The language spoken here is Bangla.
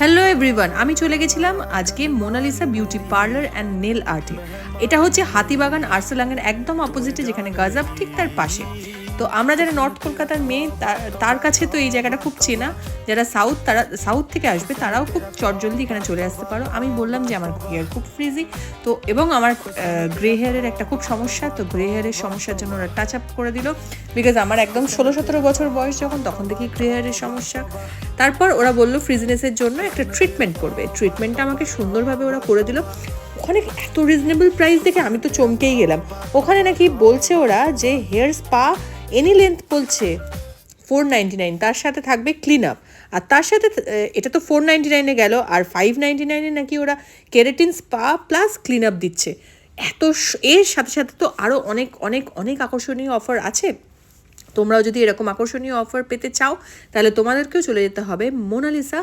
হ্যালো এভরিওয়ান, আমি চলে গেছিলাম আজকে Monalisa beauty parlour and nail আর্টে। এটা হচ্ছে হাতিবাগান আরসালানের একদম অপোজিটে, যেখানে গজব ঠিক তার পাশে। তো আমরা যারা নর্থ কলকাতার মেয়ে তার কাছে তো এই জায়গাটা খুব চেনা। যারা সাউথ থেকে আসবে তারাও খুব চটজলদি এখানে চলে আসতে পারো। আমি বললাম যে আমার হেয়ার খুব ফ্রিজি, তো এবং আমার গ্রে হেয়ারের একটা খুব সমস্যা, তো গ্রে হেয়ারের সমস্যার জন্য ওরা টাচ আপ করে দিল। বিকজ আমার একদম 16-17 বছর বয়স যখন, তখন দেখি গ্রে হেয়ারের সমস্যা। তারপর ওরা বললো ফ্রিজিনেসের জন্য একটা ট্রিটমেন্ট করবে। ট্রিটমেন্টটা আমাকে সুন্দরভাবে ওরা করে দিল। ওখানে এত রিজনেবল প্রাইস দেখে আমি তো চমকেই গেলাম। ওখানে নাকি বলছে ওরা যে হেয়ার স্পা এনি লেন্থ বলছে 499, তার সাথে থাকবে ক্লিন আপ। আর তার সাথে এটা তো 499-এ গেল, আর 599-এ নাকি ওরা keratin spa plus clean up দিচ্ছে। এর সাথে সাথে তো আরও অনেক অনেক অনেক আকর্ষণীয় অফার আছে। তোমরাও যদি এরকম আকর্ষণীয় অফার পেতে চাও, তাহলে তোমাদেরকেও চলে যেতে হবে মোনালিসা